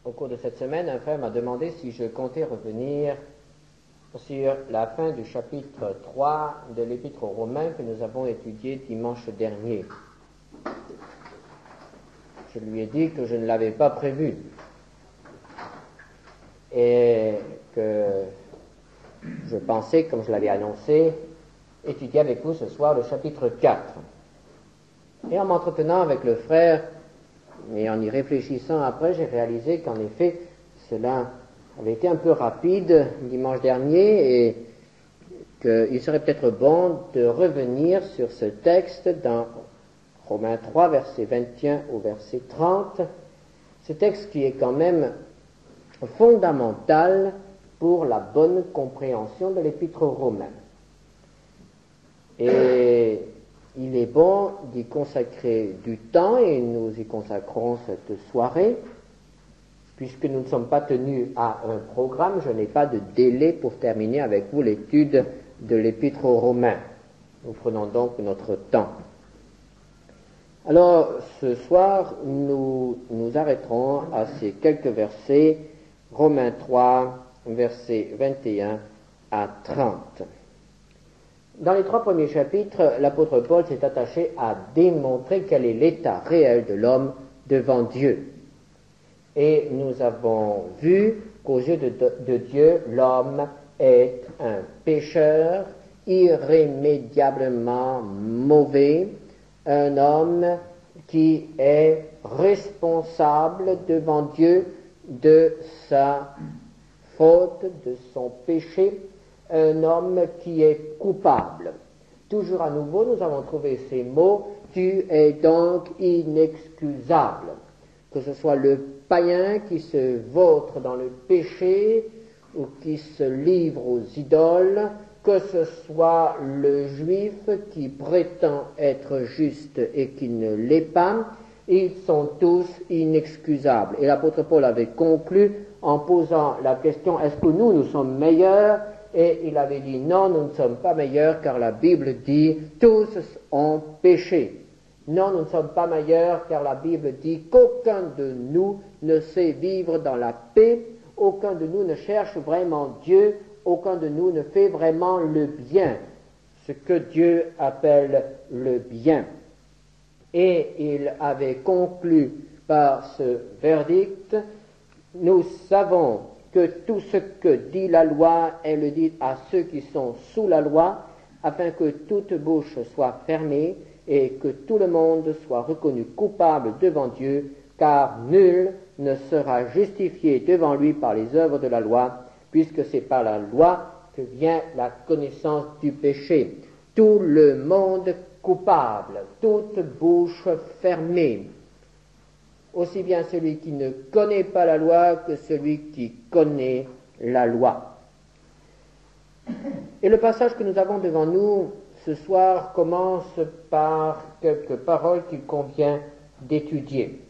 au cours de cette semaine, un frère m'a demandé si je comptais revenir sur la fin du chapitre 3 de l'Épître aux Romains que nous avons étudié dimanche dernier. Je lui ai dit que je ne l'avais pas prévu et que je pensais, comme je l'avais annoncé, étudier avec vous ce soir le chapitre 4. Et en m'entretenant avec le frère et en y réfléchissant après, j'ai réalisé qu'en effet, cela avait été un peu rapide dimanche dernier et qu'il serait peut-être bon de revenir sur ce texte dans Romains 3, verset 21 au verset 30, ce texte qui est quand même fondamental pour la bonne compréhension de l'Épître aux Romains. Et il est bon d'y consacrer du temps, et nous y consacrons cette soirée, puisque nous ne sommes pas tenus à un programme, je n'ai pas de délai pour terminer avec vous l'étude de l'Épître aux Romains. Nous prenons donc notre temps. Alors, ce soir, nous nous arrêterons à ces quelques versets, Romains 3, versets 21 à 30. Dans les 3 premiers chapitres, l'apôtre Paul s'est attaché à démontrer quel est l'état réel de l'homme devant Dieu. Et nous avons vu qu'aux yeux de Dieu, l'homme est un pécheur irrémédiablement mauvais, un homme qui est responsable devant Dieu de sa faute, de son péché, un homme qui est coupable. Toujours à nouveau, nous avons trouvé ces mots, tu es donc inexcusable. Que ce soit le païen qui se vautre dans le péché ou qui se livre aux idoles, que ce soit le juif qui prétend être juste et qui ne l'est pas, ils sont tous inexcusables. Et l'apôtre Paul avait conclu en posant la question, est-ce que nous sommes meilleurs? Et il avait dit, non, nous ne sommes pas meilleurs, car la Bible dit, tous ont péché. Non, nous ne sommes pas meilleurs, car la Bible dit qu'aucun de nous ne sait vivre dans la paix, aucun de nous ne cherche vraiment Dieu, aucun de nous ne fait vraiment le bien, ce que Dieu appelle le bien. Et il avait conclu par ce verdict, nous savons que tout ce que dit la loi, elle le dit à ceux qui sont sous la loi, afin que toute bouche soit fermée et que tout le monde soit reconnu coupable devant Dieu, car nul ne sera justifié devant lui par les œuvres de la loi, puisque c'est par la loi que vient la connaissance du péché. Tout le monde coupable, toute bouche fermée, aussi bien celui qui ne connaît pas la loi que celui qui connaît la loi. Et le passage que nous avons devant nous ce soir commence par quelques paroles qu'il convient d'étudier.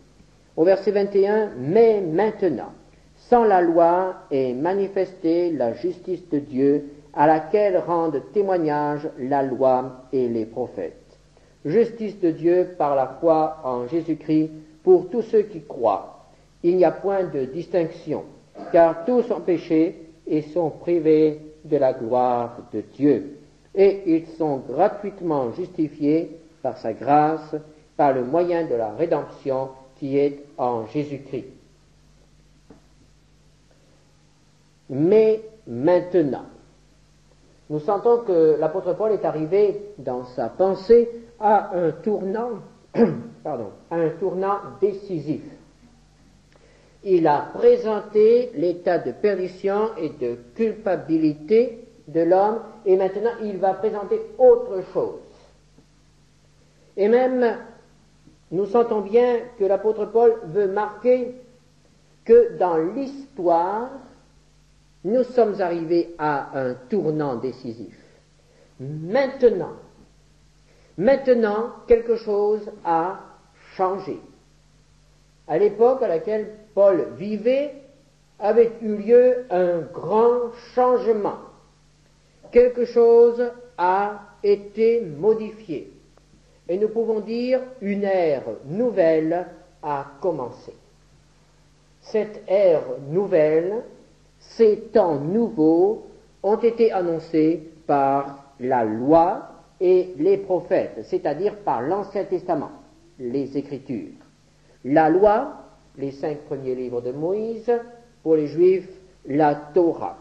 Au verset 21, « Mais maintenant, sans la loi est manifestée la justice de Dieu, à laquelle rendent témoignage la loi et les prophètes. Justice de Dieu par la foi en Jésus-Christ pour tous ceux qui croient. Il n'y a point de distinction, car tous ont péché et sont privés de la gloire de Dieu. Et ils sont gratuitement justifiés par sa grâce, par le moyen de la rédemption qui est en Jésus-Christ. Mais maintenant, nous sentons que l'apôtre Paul est arrivé dans sa pensée à un tournant, décisif. Il a présenté l'état de perdition et de culpabilité de l'homme, et maintenant il va présenter autre chose. Et même, nous sentons bien que l'apôtre Paul veut marquer que dans l'histoire, nous sommes arrivés à un tournant décisif. Maintenant, quelque chose a changé. À l'époque à laquelle Paul vivait, avait eu lieu un grand changement. Quelque chose a été modifié. Et nous pouvons dire une ère nouvelle a commencé. cette ère nouvelle, ces temps nouveaux ont été annoncés par la loi et les prophètes, c'est-à-dire par l'Ancien Testament, les Écritures. La loi, les 5 premiers livres de Moïse, pour les Juifs, la Torah.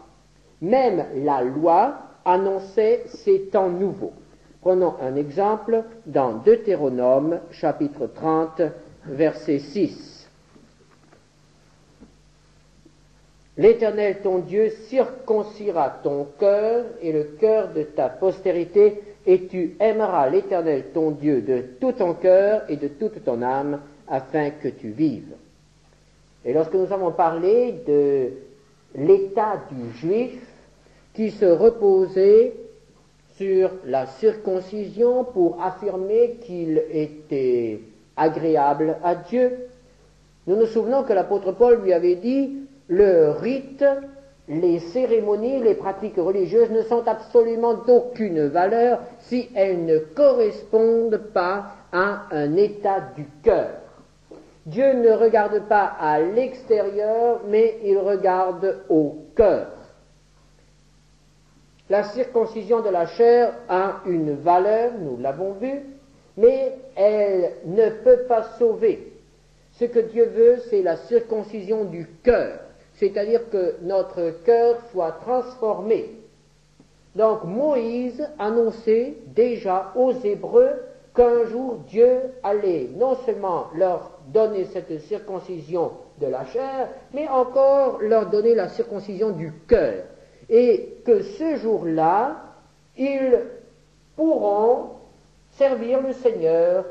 Même la loi annonçait ces temps nouveaux. Prenons un exemple dans Deutéronome, chapitre 30, verset 6. L'Éternel ton Dieu circoncira ton cœur et le cœur de ta postérité, et tu aimeras l'Éternel ton Dieu de tout ton cœur et de toute ton âme, afin que tu vives. Et lorsque nous avons parlé de l'état du Juif qui se reposait sur la circoncision pour affirmer qu'il était agréable à Dieu, nous nous souvenons que l'apôtre Paul lui avait dit « Le rite, les cérémonies, les pratiques religieuses ne sont absolument d'aucune valeur si elles ne correspondent pas à un état du cœur. » Dieu ne regarde pas à l'extérieur, mais il regarde au cœur. La circoncision de la chair a une valeur, nous l'avons vu, mais elle ne peut pas sauver. Ce que Dieu veut, c'est la circoncision du cœur, c'est-à-dire que notre cœur soit transformé. Donc Moïse annonçait déjà aux Hébreux qu'un jour Dieu allait non seulement leur donner cette circoncision de la chair, mais encore leur donner la circoncision du cœur. Et que ce jour-là, ils pourront servir le Seigneur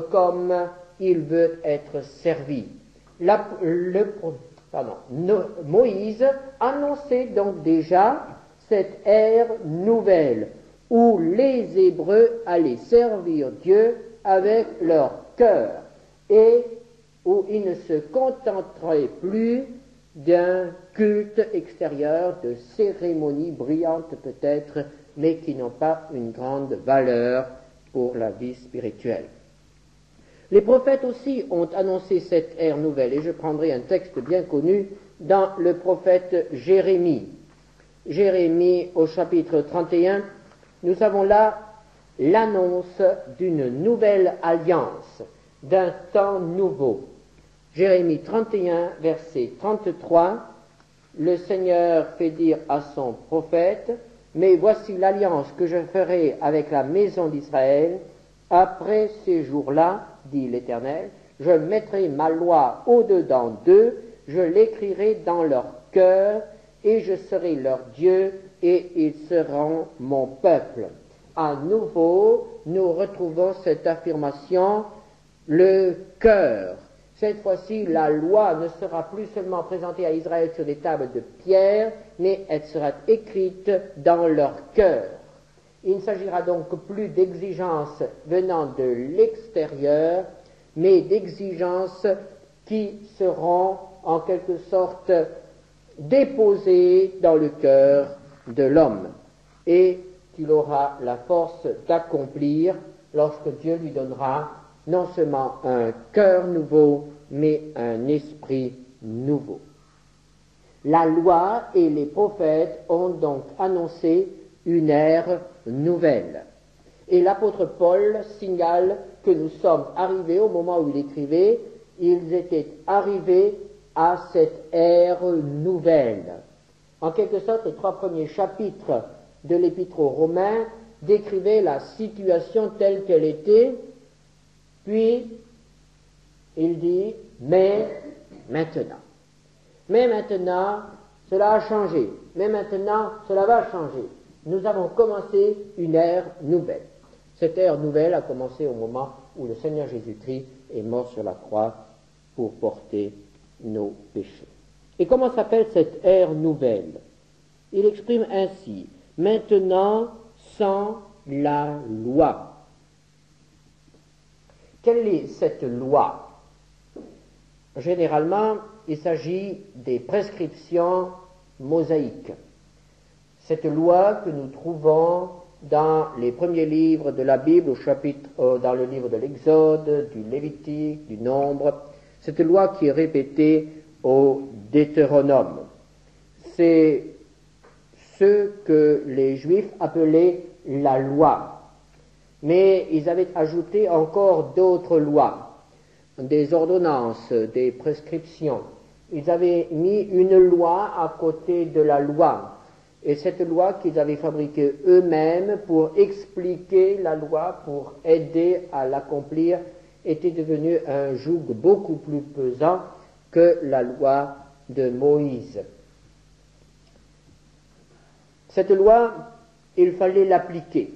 comme il veut être servi. Moïse annonçait donc déjà cette ère nouvelle où les Hébreux allaient servir Dieu avec leur cœur et où ils ne se contenteraient plus d'un culte extérieur, de cérémonies brillantes peut-être, mais qui n'ont pas une grande valeur pour la vie spirituelle. Les prophètes aussi ont annoncé cette ère nouvelle, et je prendrai un texte bien connu dans le prophète Jérémie. Jérémie au chapitre 31, nous avons là l'annonce d'une nouvelle alliance, d'un temps nouveau. Jérémie 31, verset 33, le Seigneur fait dire à son prophète, « Mais voici l'alliance que je ferai avec la maison d'Israël. Après ces jours-là, dit l'Éternel, je mettrai ma loi au-dedans d'eux, je l'écrirai dans leur cœur, et je serai leur Dieu, et ils seront mon peuple. » À nouveau, nous retrouvons cette affirmation, le cœur. Cette fois-ci, la loi ne sera plus seulement présentée à Israël sur des tables de pierre, mais elle sera écrite dans leur cœur. Il ne s'agira donc plus d'exigences venant de l'extérieur, mais d'exigences qui seront en quelque sorte déposées dans le cœur de l'homme et qu'il aura la force d'accomplir lorsque Dieu lui donnera non seulement un cœur nouveau, mais un esprit nouveau. La loi et les prophètes ont donc annoncé une ère nouvelle. Et l'apôtre Paul signale que nous sommes arrivés, au moment où il écrivait, ils étaient arrivés à cette ère nouvelle. En quelque sorte, les 3 premiers chapitres de l'Épître aux Romains décrivaient la situation telle qu'elle était, puis il dit « mais maintenant ». Mais maintenant, cela a changé. Mais maintenant, cela va changer. Nous avons commencé une ère nouvelle. Cette ère nouvelle a commencé au moment où le Seigneur Jésus-Christ est mort sur la croix pour porter nos péchés. Et comment s'appelle cette ère nouvelle? Il exprime ainsi, maintenant sans la loi. Quelle est cette loi? Généralement, il s'agit des prescriptions mosaïques. Cette loi que nous trouvons dans les premiers livres de la Bible, dans le livre de l'Exode, du Lévitique, du Nombre, cette loi qui est répétée aux Deutéronome. C'est ce que les Juifs appelaient la loi. Mais ils avaient ajouté encore d'autres lois, des ordonnances, des prescriptions. Ils avaient mis une loi à côté de la loi. Et cette loi qu'ils avaient fabriquée eux-mêmes pour expliquer la loi, pour aider à l'accomplir, était devenue un joug beaucoup plus pesant que la loi de Moïse. Cette loi, il fallait l'appliquer,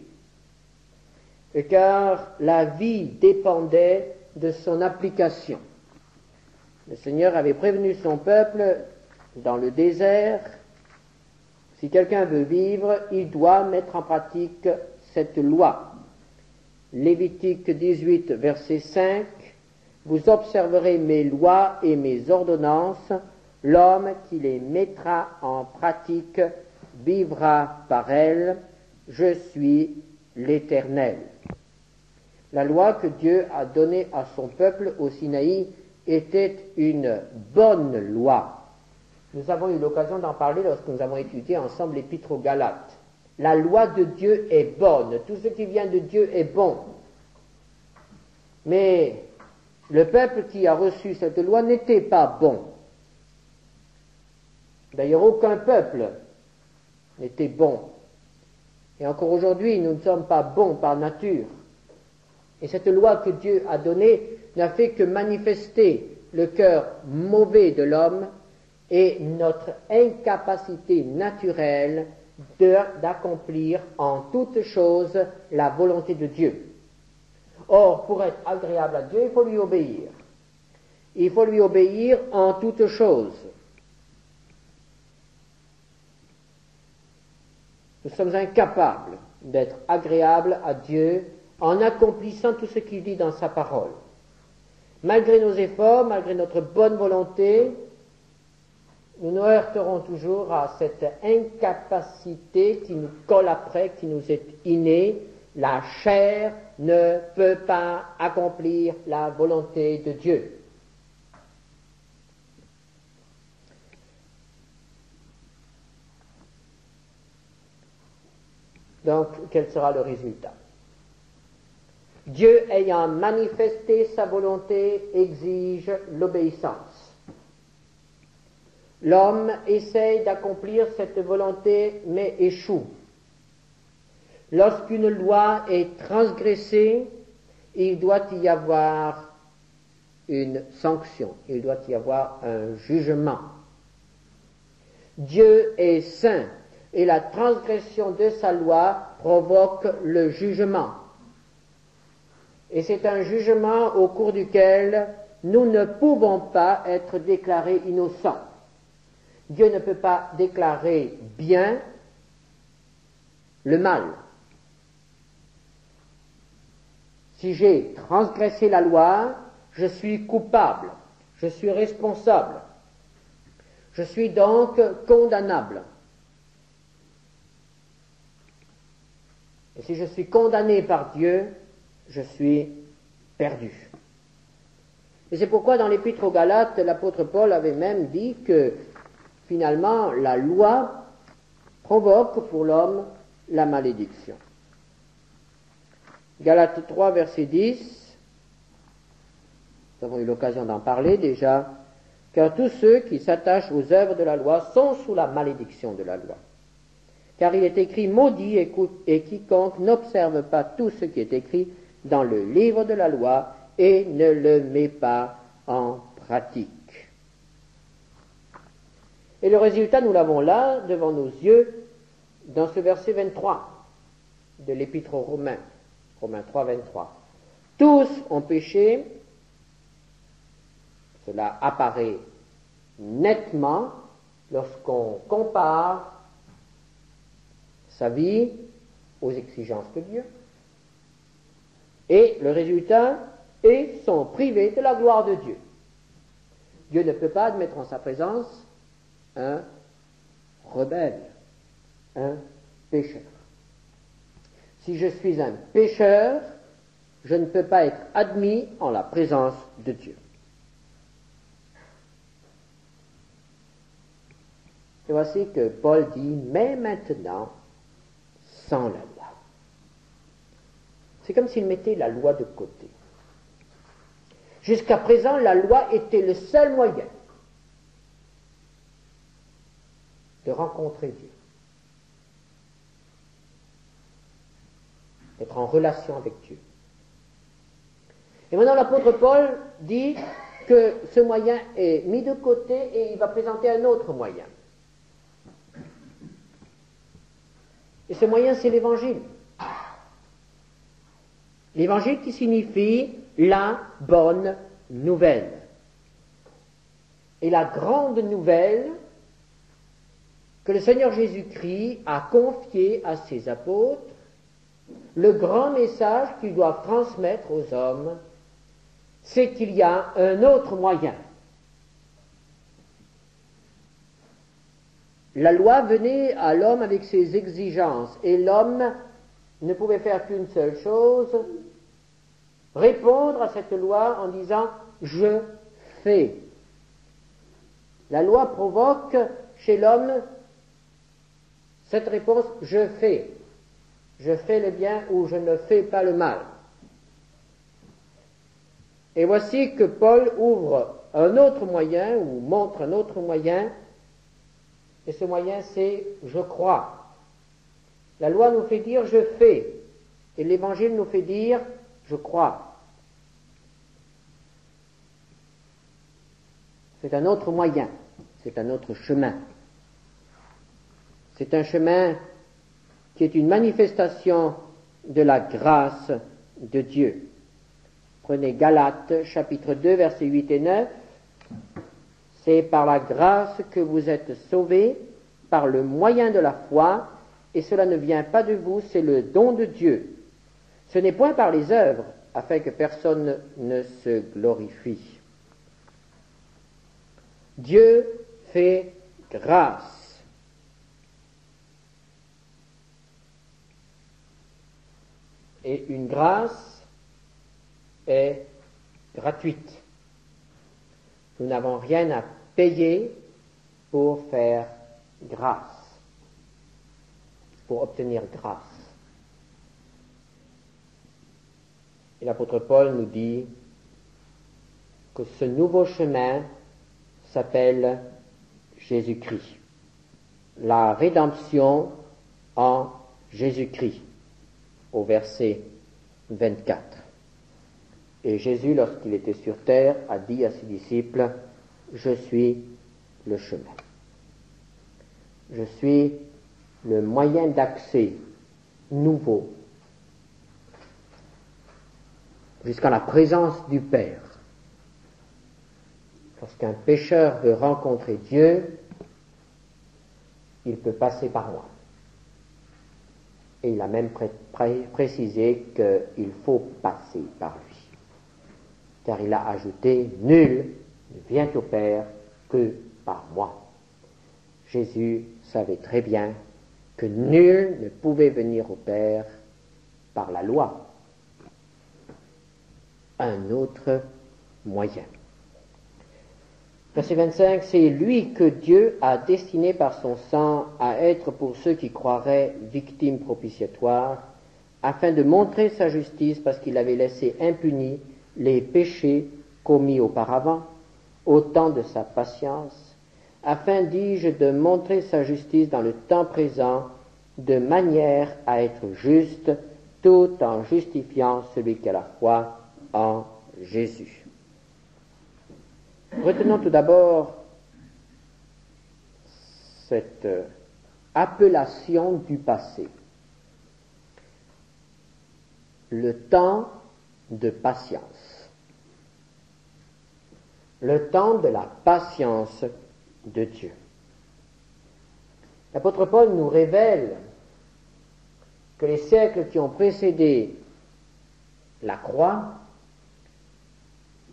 car la vie dépendait de son application. Le Seigneur avait prévenu son peuple dans le désert: si quelqu'un veut vivre, il doit mettre en pratique cette loi. Lévitique 18, verset 5, « Vous observerez mes lois et mes ordonnances, l'homme qui les mettra en pratique vivra par elles, je suis l'Éternel. » La loi que Dieu a donnée à son peuple au Sinaï était une bonne loi. Nous avons eu l'occasion d'en parler lorsque nous avons étudié ensemble l'Épître aux Galates. La loi de Dieu est bonne, tout ce qui vient de Dieu est bon. Mais le peuple qui a reçu cette loi n'était pas bon. D'ailleurs, aucun peuple n'était bon. Et encore aujourd'hui, nous ne sommes pas bons par nature. Et cette loi que Dieu a donnée n'a fait que manifester le cœur mauvais de l'homme et notre incapacité naturelle d'accomplir en toutes choses la volonté de Dieu. Or, pour être agréable à Dieu, il faut lui obéir. Il faut lui obéir en toutes choses. Nous sommes incapables d'être agréables à Dieu en accomplissant tout ce qu'il dit dans sa parole. Malgré nos efforts, malgré notre bonne volonté, nous nous heurterons toujours à cette incapacité qui nous colle après, qui nous est innée. La chair ne peut pas accomplir la volonté de Dieu. Donc, quel sera le résultat? Dieu ayant manifesté sa volonté exige l'obéissance. L'homme essaye d'accomplir cette volonté mais échoue. Lorsqu'une loi est transgressée, il doit y avoir une sanction, il doit y avoir un jugement. Dieu est saint et la transgression de sa loi provoque le jugement. Et c'est un jugement au cours duquel nous ne pouvons pas être déclarés innocents. Dieu ne peut pas déclarer bien le mal. Si j'ai transgressé la loi, je suis coupable, je suis responsable, je suis donc condamnable. Et si je suis condamné par Dieu, je suis perdu. Et c'est pourquoi dans l'Épître aux Galates, l'apôtre Paul avait même dit que finalement la loi provoque pour l'homme la malédiction. Galates 3, verset 10, nous avons eu l'occasion d'en parler déjà, car tous ceux qui s'attachent aux œuvres de la loi sont sous la malédiction de la loi. Car il est écrit: maudit et quiconque n'observe pas tout ce qui est écrit dans le livre de la loi et ne le met pas en pratique. Et le résultat, nous l'avons là, devant nos yeux, dans ce verset 23 de l'Épître aux Romains. Romains 3, 23. Tous ont péché, cela apparaît nettement lorsqu'on compare sa vie aux exigences de Dieu. Et le résultat est sont privés de la gloire de Dieu. Dieu ne peut pas admettre en sa présence un rebelle, un pécheur. Si je suis un pécheur, je ne peux pas être admis en la présence de Dieu. Et voici que Paul dit, mais maintenant, sans la loi. C'est comme s'il mettait la loi de côté. Jusqu'à présent, la loi était le seul moyen de rencontrer Dieu, d'être en relation avec Dieu. Et maintenant, l'apôtre Paul dit que ce moyen est mis de côté et il va présenter un autre moyen. Et ce moyen, c'est l'Évangile. L'Évangile qui signifie la bonne nouvelle. Et la grande nouvelle que le Seigneur Jésus-Christ a confiée à ses apôtres, le grand message qu'ils doivent transmettre aux hommes, c'est qu'il y a un autre moyen. La loi venait à l'homme avec ses exigences, et l'homme ne pouvait faire qu'une seule chose, répondre à cette loi en disant « je fais ». La loi provoque chez l'homme cette réponse « je fais ». Je fais le bien ou je ne fais pas le mal. Et voici que Paul ouvre un autre moyen, ou montre un autre moyen, et ce moyen c'est « je crois ». La loi nous fait dire « je fais », et l'Évangile nous fait dire « je crois ». C'est un autre moyen, c'est un autre chemin. C'est un chemin qui est une manifestation de la grâce de Dieu. Prenez Galates, chapitre 2, versets 8 et 9. C'est par la grâce que vous êtes sauvés, par le moyen de la foi, et cela ne vient pas de vous, c'est le don de Dieu. Ce n'est point par les œuvres, afin que personne ne se glorifie. Dieu fait grâce. Et une grâce est gratuite. Nous n'avons rien à payer pour faire grâce, pour obtenir grâce. Et l'apôtre Paul nous dit que ce nouveau chemin s'appelle Jésus-Christ. La rédemption en Jésus-Christ, au verset 24. Et Jésus, lorsqu'il était sur terre, a dit à ses disciples, « Je suis le chemin. Je suis le moyen d'accès nouveau jusqu'à la présence du Père. » Lorsqu'un pécheur veut rencontrer Dieu, il peut passer par moi. Et il a même précisé qu'il faut passer par lui. Car il a ajouté, « Nul ne vient au Père que par moi. » Jésus savait très bien que nul ne pouvait venir au Père par la loi. Un autre moyen. Verset 25, c'est lui que Dieu a destiné par son sang à être pour ceux qui croiraient victime propitiatoire, afin de montrer sa justice parce qu'il avait laissé impunis les péchés commis auparavant, au temps de sa patience, afin, dis-je, de montrer sa justice dans le temps présent, de manière à être juste, tout en justifiant celui qui a la foi en Jésus. Retenons tout d'abord cette appellation du passé. Le temps de patience. Le temps de la patience de Dieu. L'apôtre Paul nous révèle que les siècles qui ont précédé la croix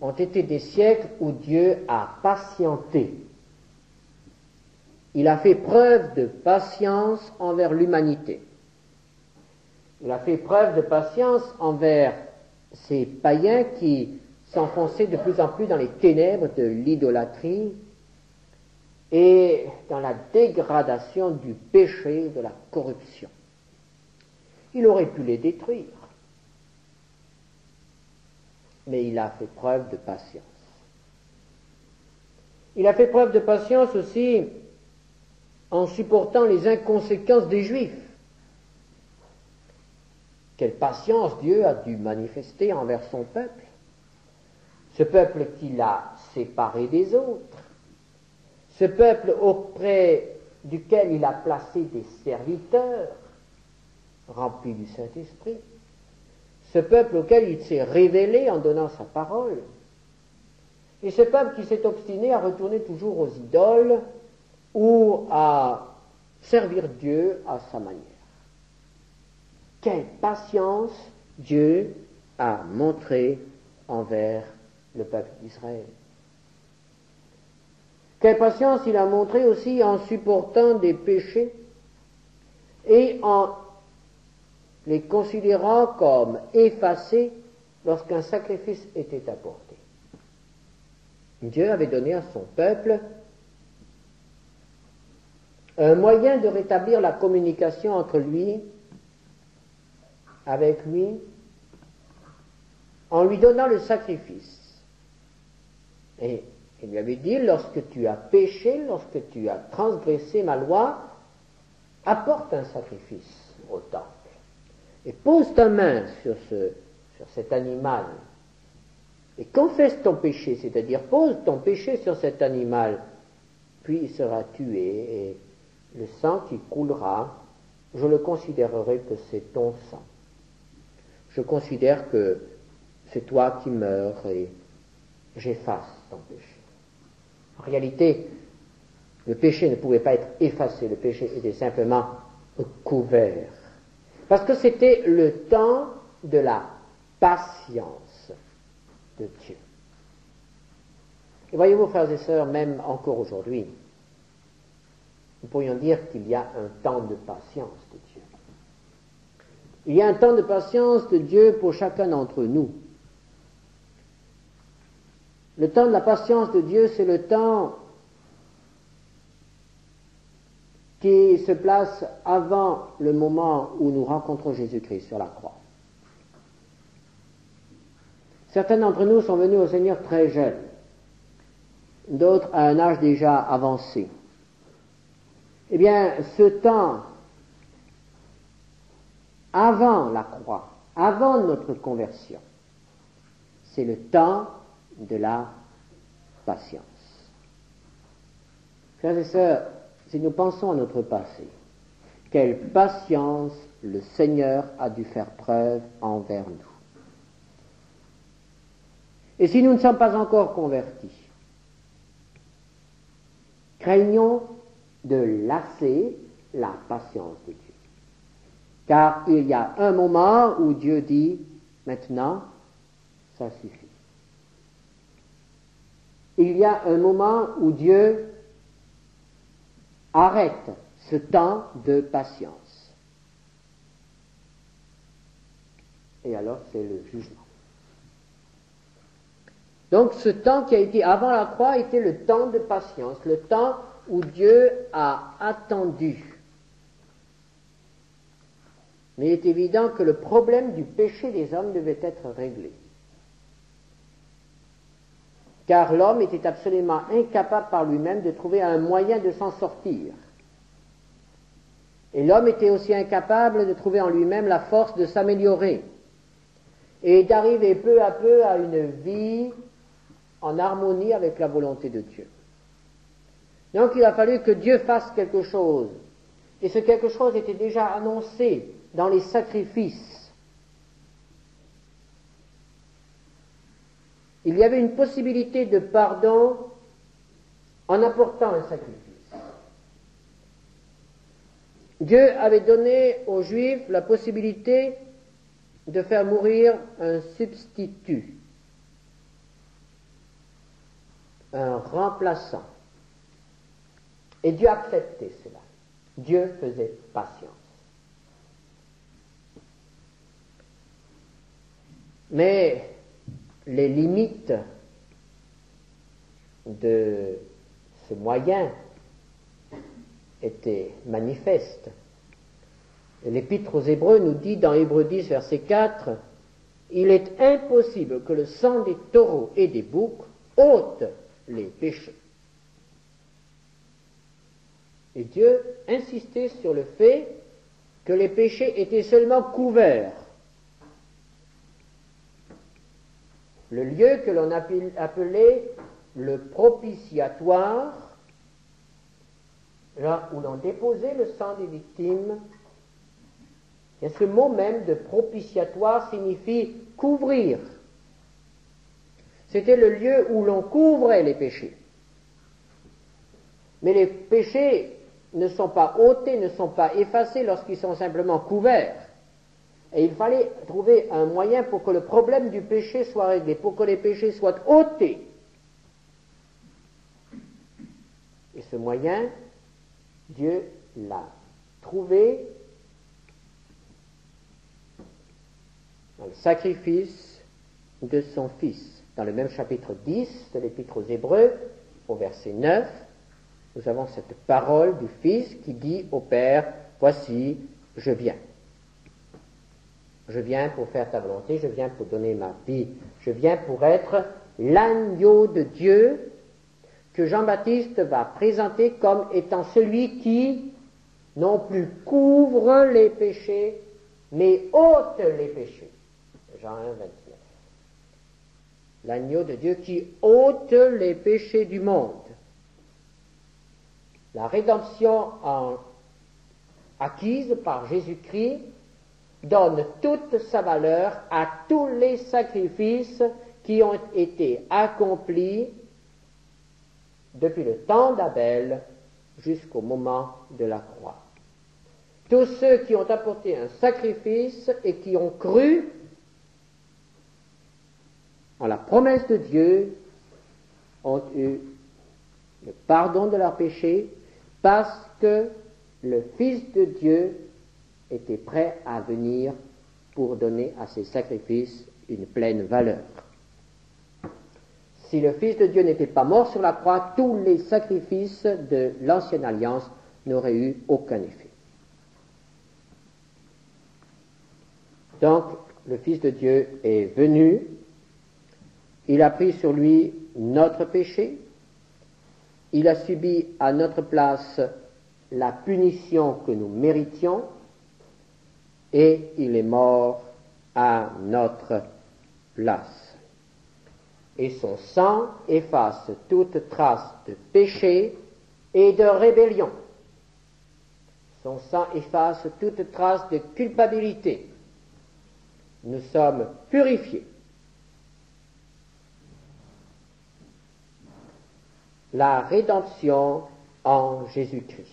ont été des siècles où Dieu a patienté. Il a fait preuve de patience envers l'humanité. Il a fait preuve de patience envers ces païens qui s'enfonçaient de plus en plus dans les ténèbres de l'idolâtrie et dans la dégradation du péché et de la corruption. Il aurait pu les détruire, mais il a fait preuve de patience. Il a fait preuve de patience aussi en supportant les inconséquences des Juifs. Quelle patience Dieu a dû manifester envers son peuple, ce peuple qu'il a séparé des autres, ce peuple auprès duquel il a placé des serviteurs remplis du Saint-Esprit, ce peuple auquel il s'est révélé en donnant sa parole, et ce peuple qui s'est obstiné à retourner toujours aux idoles ou à servir Dieu à sa manière. Quelle patience Dieu a montrée envers le peuple d'Israël. Quelle patience il a montré aussi en supportant des péchés et en les considérant comme effacés lorsqu'un sacrifice était apporté. Dieu avait donné à son peuple un moyen de rétablir la communication entre lui, avec lui, en lui donnant le sacrifice. Et il lui avait dit, lorsque tu as péché, lorsque tu as transgressé ma loi, apporte un sacrifice au temple. Et pose ta main sur cet animal et confesse ton péché, c'est-à-dire pose ton péché sur cet animal, puis il sera tué et le sang qui coulera, je le considérerai que c'est ton sang. Je considère que c'est toi qui meurs et j'efface ton péché. En réalité, le péché ne pouvait pas être effacé, le péché était simplement couvert. Parce que c'était le temps de la patience de Dieu. Et voyez-vous, frères et sœurs, même encore aujourd'hui, nous pourrions dire qu'il y a un temps de patience de Dieu. Il y a un temps de patience de Dieu pour chacun d'entre nous. Le temps de la patience de Dieu, c'est le temps qui se place avant le moment où nous rencontrons Jésus-Christ sur la croix. Certains d'entre nous sont venus au Seigneur très jeunes, d'autres à un âge déjà avancé. Eh bien, ce temps avant la croix, avant notre conversion, c'est le temps de la patience. Frères et sœurs, si nous pensons à notre passé, quelle patience le Seigneur a dû faire preuve envers nous. Et si nous ne sommes pas encore convertis, craignons de lasser la patience de Dieu. Car il y a un moment où Dieu dit, maintenant, ça suffit. Il y a un moment où Dieu arrête ce temps de patience. Et alors c'est le jugement. Donc ce temps qui a été avant la croix était le temps de patience, le temps où Dieu a attendu. Mais il est évident que le problème du péché des hommes devait être réglé. Car l'homme était absolument incapable par lui-même de trouver un moyen de s'en sortir. Et l'homme était aussi incapable de trouver en lui-même la force de s'améliorer et d'arriver peu à peu à une vie en harmonie avec la volonté de Dieu. Donc il a fallu que Dieu fasse quelque chose. Et ce quelque chose était déjà annoncé dans les sacrifices. Il y avait une possibilité de pardon en apportant un sacrifice. Dieu avait donné aux Juifs la possibilité de faire mourir un substitut, un remplaçant. Et Dieu acceptait cela. Dieu faisait patience. Mais les limites de ce moyen était manifeste. L'Épître aux Hébreux nous dit dans Hébreux 10, verset 4, « Il est impossible que le sang des taureaux et des boucs ôte les péchés. » Et Dieu insistait sur le fait que les péchés étaient seulement couverts. Le lieu que l'on appelait le propitiatoire, là où l'on déposait le sang des victimes, et ce mot même de propitiatoire signifie couvrir. C'était le lieu où l'on couvrait les péchés. Mais les péchés ne sont pas ôtés, ne sont pas effacés lorsqu'ils sont simplement couverts. Et il fallait trouver un moyen pour que le problème du péché soit réglé, pour que les péchés soient ôtés. Et ce moyen, Dieu l'a trouvé dans le sacrifice de son Fils. Dans le même chapitre 10 de l'Épître aux Hébreux, au verset 9, nous avons cette parole du Fils qui dit au Père, « Voici, je viens. Je viens pour faire ta volonté, je viens pour donner ma vie, je viens pour être l'agneau de Dieu que Jean-Baptiste va présenter comme étant celui qui non plus couvre les péchés, mais ôte les péchés. » Jean 1, 29. L'agneau de Dieu qui ôte les péchés du monde. La rédemption acquise par Jésus-Christ donne toute sa valeur à tous les sacrifices qui ont été accomplis depuis le temps d'Abel jusqu'au moment de la croix. Tous ceux qui ont apporté un sacrifice et qui ont cru en la promesse de Dieu ont eu le pardon de leurs péchés parce que le Fils de Dieu était prêt à venir pour donner à ces sacrifices une pleine valeur. Si le Fils de Dieu n'était pas mort sur la croix, tous les sacrifices de l'ancienne alliance n'auraient eu aucun effet. Donc, le Fils de Dieu est venu, il a pris sur lui notre péché, il a subi à notre place la punition que nous méritions, et il est mort à notre place. Et son sang efface toute trace de péché et de rébellion. Son sang efface toute trace de culpabilité. Nous sommes purifiés. La rédemption en Jésus-Christ.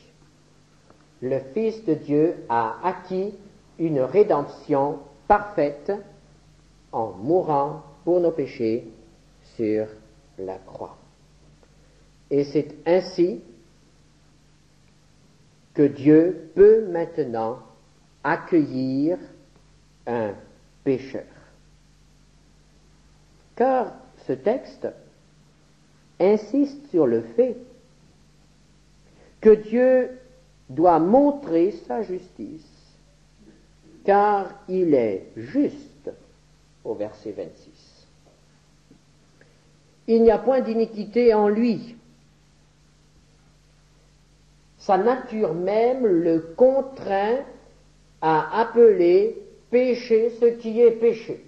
Le Fils de Dieu a acquis une rédemption parfaite en mourant pour nos péchés sur la croix. Et c'est ainsi que Dieu peut maintenant accueillir un pécheur. Car ce texte insiste sur le fait que Dieu doit montrer sa justice, car il est juste, au verset 26. Il n'y a point d'iniquité en lui. Sa nature même le contraint à appeler péché ce qui est péché.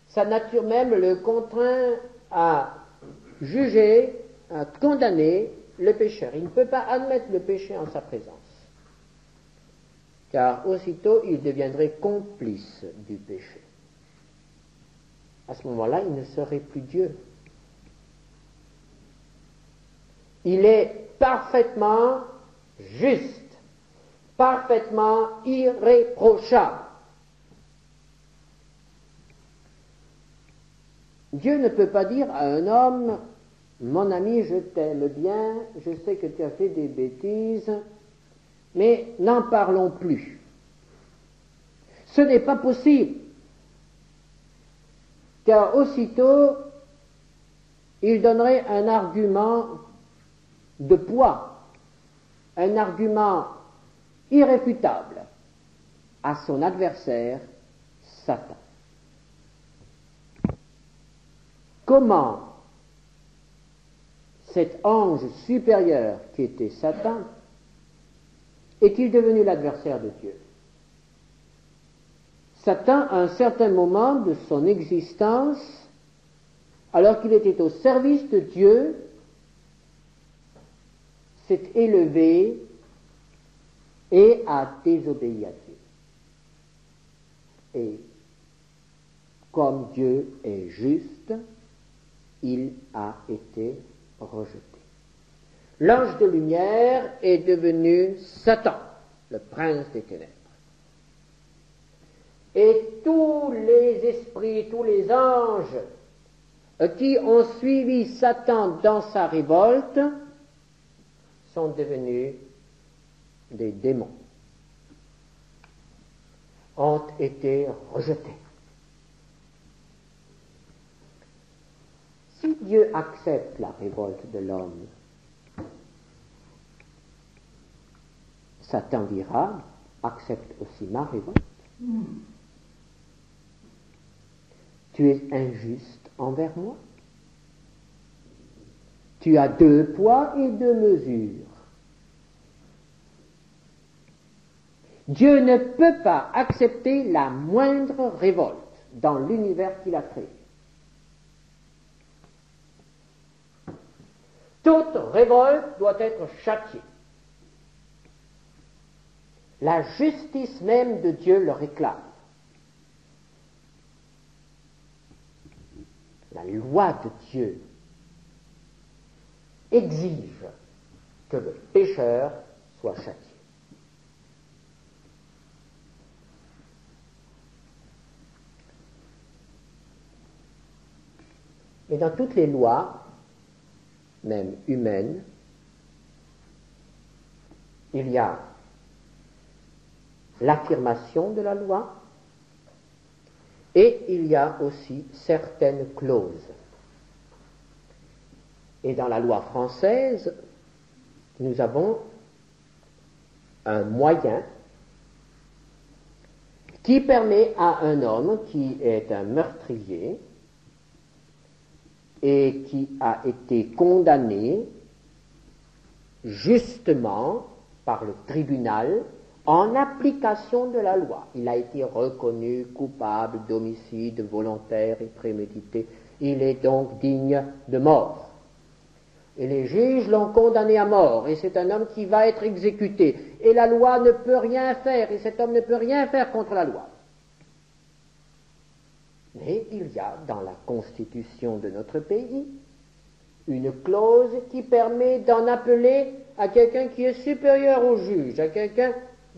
Sa nature même le contraint à juger, à condamner le pécheur. Il ne peut pas admettre le péché en sa présence, car aussitôt il deviendrait complice du péché. À ce moment-là, il ne serait plus Dieu. Il est parfaitement juste, parfaitement irréprochable. Dieu ne peut pas dire à un homme, « Mon ami, je t'aime bien, je sais que tu as fait des bêtises, mais n'en parlons plus. » Ce n'est pas possible, car aussitôt, il donnerait un argument de poids un argument irréfutable à son adversaire, Satan. Comment cet ange supérieur qui était Satan est-il devenu l'adversaire de Dieu? Satan, à un certain moment de son existence, alors qu'il était au service de Dieu, s'est élevé et a désobéi à Dieu. Et comme Dieu est juste, il a été rejeté. L'ange de lumière est devenu Satan, le prince des ténèbres. Et tous les esprits, tous les anges qui ont suivi Satan dans sa révolte sont devenus des démons, ont été rejetés. Si Dieu accepte la révolte de l'homme, Satan dira, accepte aussi ma révolte. Tu es injuste envers moi. Tu as 2 poids et 2 mesures. Dieu ne peut pas accepter la moindre révolte dans l'univers qu'il a créé. Toute révolte doit être châtiée. La justice même de Dieu le réclame. La loi de Dieu exige que le pécheur soit châtié. Mais dans toutes les lois, même humaines, il y a l'affirmation de la loi et il y a aussi certaines clauses. Et dans la loi française, nous avons un moyen qui permet à un homme qui est un meurtrier et qui a été condamné justement par le tribunal en application de la loi. Il a été reconnu coupable d'homicide volontaire et prémédité. Il est donc digne de mort. Et les juges l'ont condamné à mort, et c'est un homme qui va être exécuté. Et la loi ne peut rien faire, et cet homme ne peut rien faire contre la loi. Mais il y a dans la constitution de notre pays une clause qui permet d'en appeler à quelqu'un qui est supérieur au juge, à quelqu'un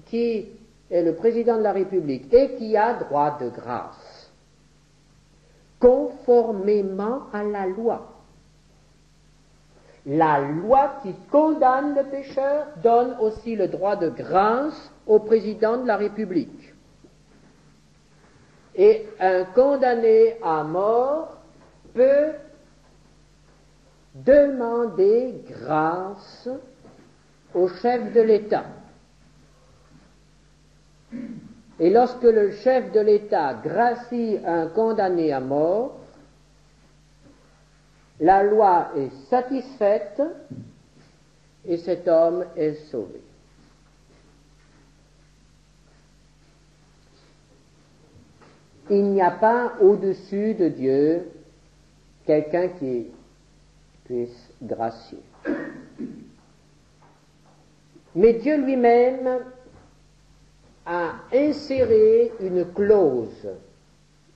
qui est le président de la République et qui a droit de grâce, conformément à la loi. La loi qui condamne le pécheur donne aussi le droit de grâce au président de la République. Et un condamné à mort peut demander grâce au chef de l'État. Et lorsque le chef de l'État gracie un condamné à mort, la loi est satisfaite et cet homme est sauvé. Il n'y a pas au-dessus de Dieu quelqu'un qui puisse gracier. Mais Dieu lui-même a inséré une clause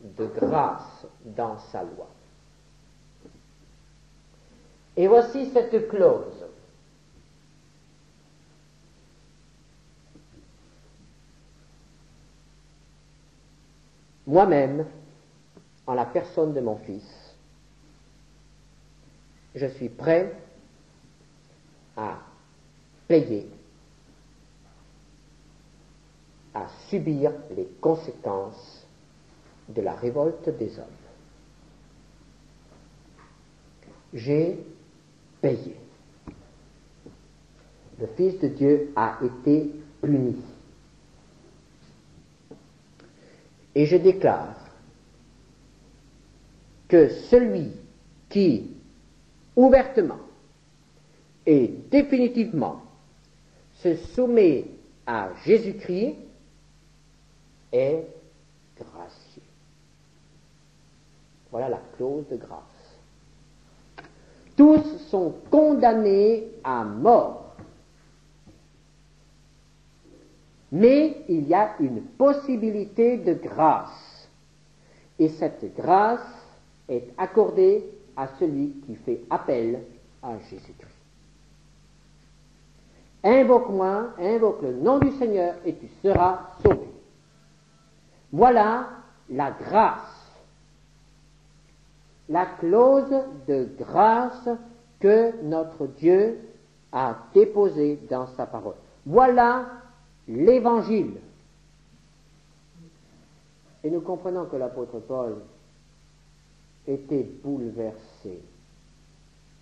de grâce dans sa loi. Et voici cette clause. Moi-même, en la personne de mon Fils, je suis prêt à payer, à subir les conséquences de la révolte des hommes. J'ai payé. Le Fils de Dieu a été puni. Et je déclare que celui qui, ouvertement et définitivement, se soumet à Jésus-Christ est gracieux. Voilà la clause de grâce. Tous sont condamnés à mort. Mais il y a une possibilité de grâce. Et cette grâce est accordée à celui qui fait appel à Jésus-Christ. Invoque-moi, invoque le nom du Seigneur et tu seras sauvé. Voilà la grâce. La clause de grâce que notre Dieu a déposée dans sa parole. Voilà l'Évangile. Et nous comprenons que l'apôtre Paul était bouleversé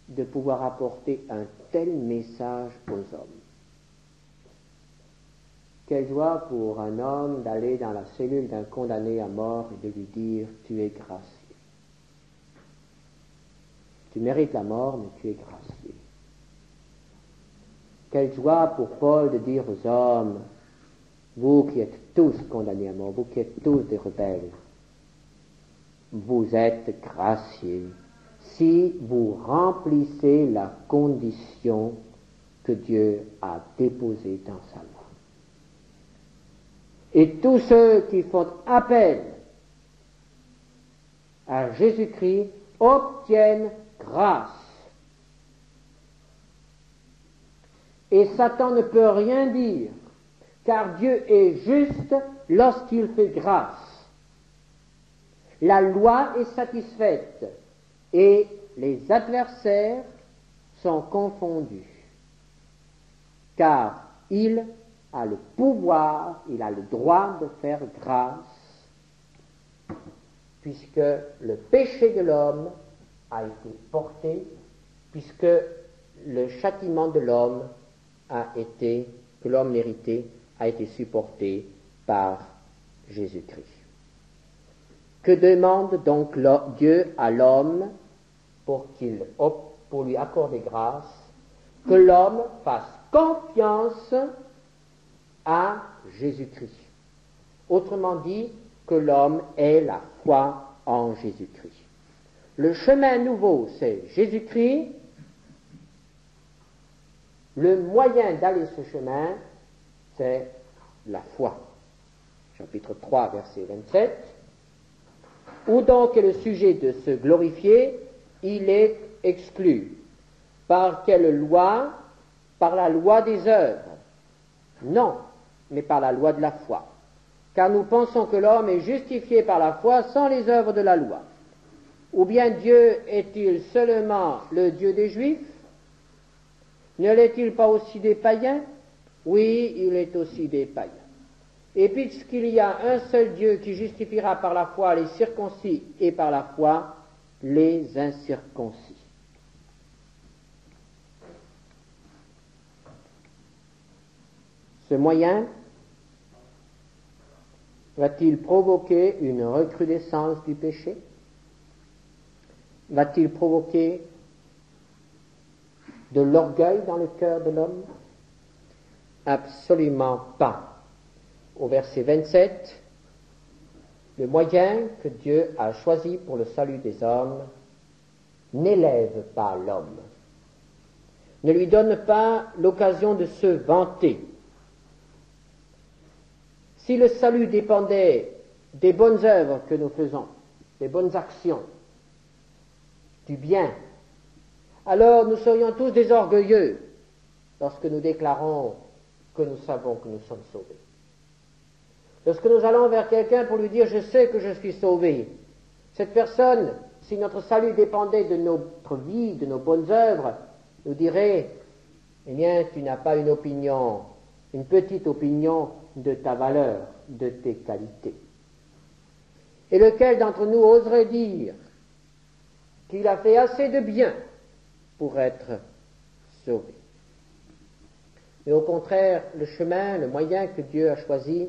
de pouvoir apporter un tel message aux hommes. Quelle joie pour un homme d'aller dans la cellule d'un condamné à mort et de lui dire « Tu es gracieux. Tu mérites la mort, mais tu es gracieux. » Quelle joie pour Paul de dire aux hommes « Vous qui êtes tous condamnés à mort, vous qui êtes tous des rebelles, vous êtes gracieux si vous remplissez la condition que Dieu a déposée dans sa loi. » Et tous ceux qui font appel à Jésus-Christ obtiennent grâce. Et Satan ne peut rien dire, car Dieu est juste lorsqu'il fait grâce. La loi est satisfaite et les adversaires sont confondus, car il a le pouvoir, il a le droit de faire grâce, puisque le péché de l'homme a été porté, puisque le châtiment de l'homme que l'homme méritait, a été supporté par Jésus-Christ. Que demande donc Dieu à l'homme pour lui accorder grâce? Que l'homme fasse confiance à Jésus-Christ. Autrement dit, que l'homme ait la foi en Jésus-Christ. Le chemin nouveau, c'est Jésus-Christ. Le moyen d'aller ce chemin, c'est la foi. Chapitre 3, verset 27. Où donc est le sujet de se glorifier? Il est exclu. Par quelle loi? Par la loi des œuvres? Non, mais par la loi de la foi. Car nous pensons que l'homme est justifié par la foi sans les œuvres de la loi. Ou bien Dieu est-il seulement le Dieu des Juifs? Ne l'est-il pas aussi des païens? Oui, il est aussi des païens. Et puisqu'il y a un seul Dieu qui justifiera par la foi les circoncis et par la foi les incirconcis. Ce moyen va-t-il provoquer une recrudescence du péché? Va-t-il provoquer de l'orgueil dans le cœur de l'homme? Absolument pas. Au verset 27, le moyen que Dieu a choisi pour le salut des hommes n'élève pas l'homme, ne lui donne pas l'occasion de se vanter. Si le salut dépendait des bonnes œuvres que nous faisons, des bonnes actions, du bien, alors nous serions tous des orgueilleux lorsque nous déclarons que nous savons que nous sommes sauvés. Lorsque nous allons vers quelqu'un pour lui dire « je sais que je suis sauvé », cette personne, si notre salut dépendait de notre vie, de nos bonnes œuvres, nous dirait « eh bien, tu n'as pas une opinion, une petite opinion de ta valeur, de tes qualités. » Et lequel d'entre nous oserait dire qu'il a fait assez de bien pour être sauvé? Mais au contraire, le chemin, le moyen que Dieu a choisi,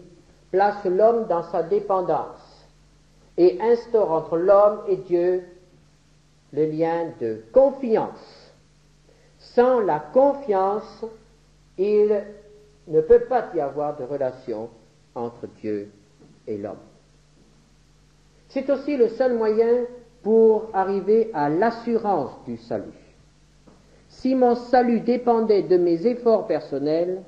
place l'homme dans sa dépendance et instaure entre l'homme et Dieu le lien de confiance. Sans la confiance, il ne peut pas y avoir de relation entre Dieu et l'homme. C'est aussi le seul moyen pour arriver à l'assurance du salut. Si mon salut dépendait de mes efforts personnels,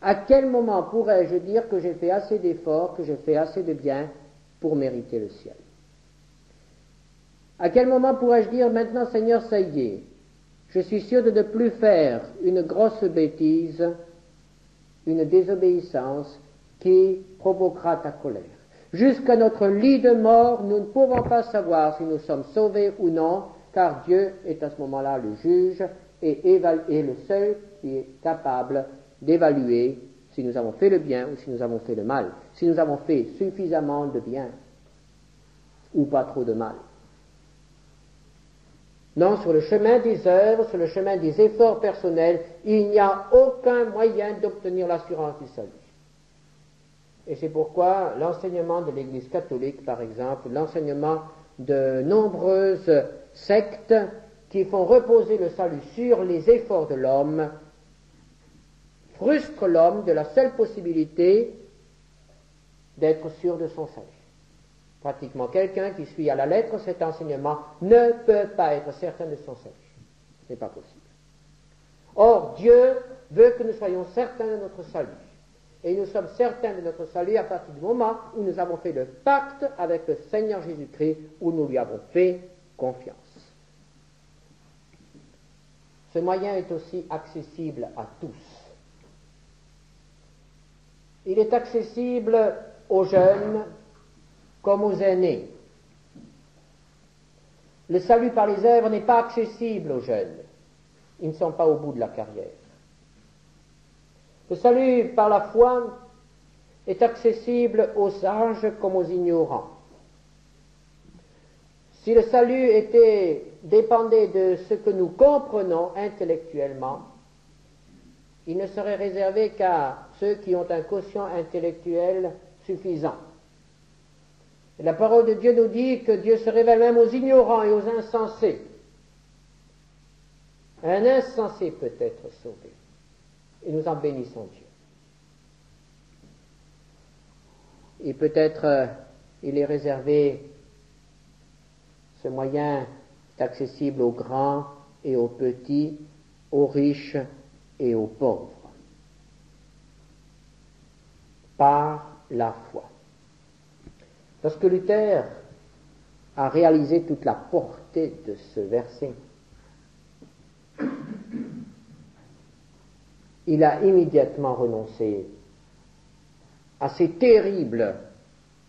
à quel moment pourrais-je dire que j'ai fait assez d'efforts, que j'ai fait assez de bien pour mériter le ciel? À quel moment pourrais-je dire maintenant, Seigneur, ça y est, je suis sûr de ne plus faire une grosse bêtise, une désobéissance qui provoquera ta colère. Jusqu'à notre lit de mort, nous ne pouvons pas savoir si nous sommes sauvés ou non, car Dieu est à ce moment-là le juge et le seul qui est capable d'évaluer si nous avons fait le bien ou si nous avons fait le mal, si nous avons fait suffisamment de bien ou pas trop de mal. Non, sur le chemin des œuvres, sur le chemin des efforts personnels, il n'y a aucun moyen d'obtenir l'assurance du salut. Et c'est pourquoi l'enseignement de l'Église catholique, par exemple, l'enseignement de nombreuses sectes qui font reposer le salut sur les efforts de l'homme, frustre l'homme de la seule possibilité d'être sûr de son salut. Pratiquement quelqu'un qui suit à la lettre cet enseignement ne peut pas être certain de son salut. Ce n'est pas possible. Or, Dieu veut que nous soyons certains de notre salut. Et nous sommes certains de notre salut à partir du moment où nous avons fait le pacte avec le Seigneur Jésus-Christ, où nous lui avons fait confiance. Ce moyen est aussi accessible à tous. Il est accessible aux jeunes comme aux aînés. Le salut par les œuvres n'est pas accessible aux jeunes. Ils ne sont pas au bout de la carrière. Le salut par la foi est accessible aux sages comme aux ignorants. Si le salut dépendait de ce que nous comprenons intellectuellement, il ne serait réservé qu'à ceux qui ont un quotient intellectuel suffisant. Et la parole de Dieu nous dit que Dieu se révèle même aux ignorants et aux insensés. Un insensé peut être sauvé. Et nous en bénissons Dieu. Et peut-être il est réservé, ce moyen est accessible aux grands et aux petits, aux riches et aux pauvres, par la foi. Lorsque Luther a réalisé toute la portée de ce verset, il a immédiatement renoncé à ces terribles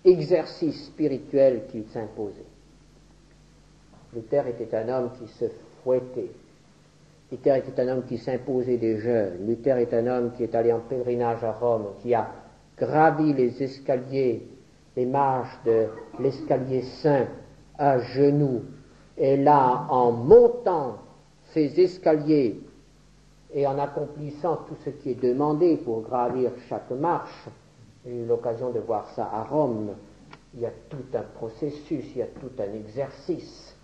exercices spirituels qu'il s'imposait. Luther était un homme qui se fouettait. Luther était un homme qui s'imposait des jeûnes. Luther est un homme qui est allé en pèlerinage à Rome, qui a gravi les escaliers, les marches de l'escalier saint à genoux. Et là, en montant ces escaliers et en accomplissant tout ce qui est demandé pour gravir chaque marche, j'ai eu l'occasion de voir ça à Rome, il y a tout un processus, il y a tout un exercice.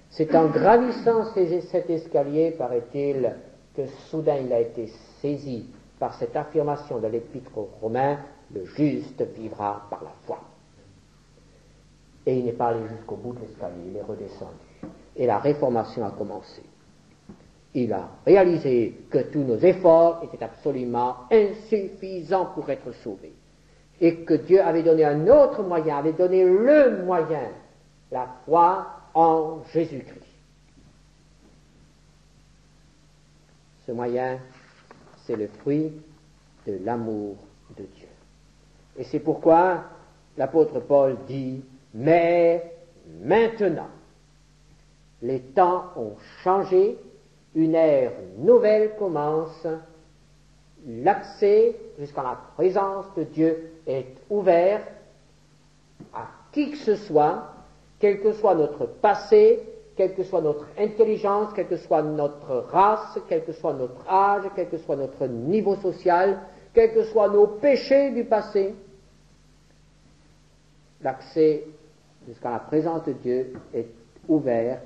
C'est en gravissant cet escalier, paraît-il, que soudain il a été saisi par cette affirmation de l'Épître aux Romains, le juste vivra par la foi. Et il n'est pas allé jusqu'au bout de l'escalier, il est redescendu. Et la réformation a commencé. Il a réalisé que tous nos efforts étaient absolument insuffisants pour être sauvés. Et que Dieu avait donné un autre moyen, avait donné le moyen, la foi en Jésus-Christ. Ce moyen, c'est le fruit de l'amour de Dieu. Et c'est pourquoi l'apôtre Paul dit, mais maintenant, les temps ont changé, une ère nouvelle commence, l'accès jusqu'à la présence de Dieu est ouvert à qui que ce soit, quel que soit notre passé, quelle que soit notre intelligence, quelle que soit notre race, quel que soit notre âge, quel que soit notre niveau social, quels que soient nos péchés du passé, l'accès jusqu'à la présence de Dieu est ouvert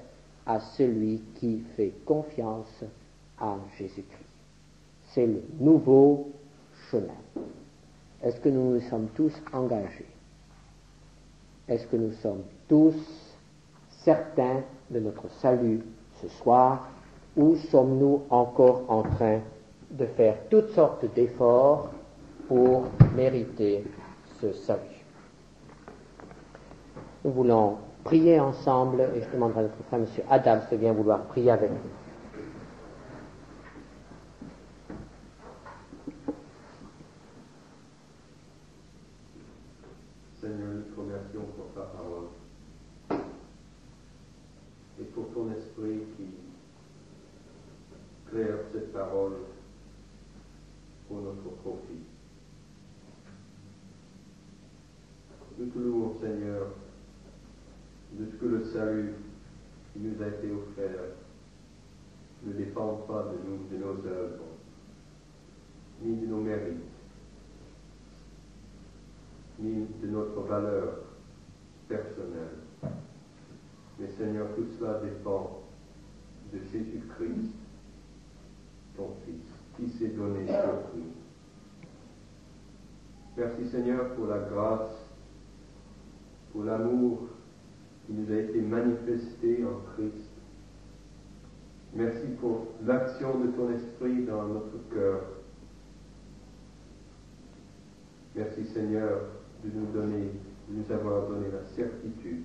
à celui qui fait confiance à Jésus-Christ. C'est le nouveau chemin. Est-ce que nous nous sommes tous engagés? Est-ce que nous sommes tous certains de notre salut ce soir, ou sommes-nous encore en train de faire toutes sortes d'efforts pour mériter ce salut? Nous voulons prier ensemble et je demanderai à notre frère M. Adams de bien vouloir prier avec nous. Seigneur, nous te remercions pour ta parole et pour ton esprit qui claire cette parole pour notre profit. Nous te louons, Seigneur, de ce que le salut qui nous a été offert ne dépend pas de nous, de nos œuvres, ni de nos mérites, ni de notre valeur personnelle. Mais Seigneur, tout cela dépend de Jésus-Christ, ton Fils, qui s'est donné pour nous. Merci Seigneur pour la grâce, pour l'amour qui nous a été manifesté en Christ. Merci pour l'action de ton esprit dans notre cœur. Merci Seigneur de nous avoir donné la certitude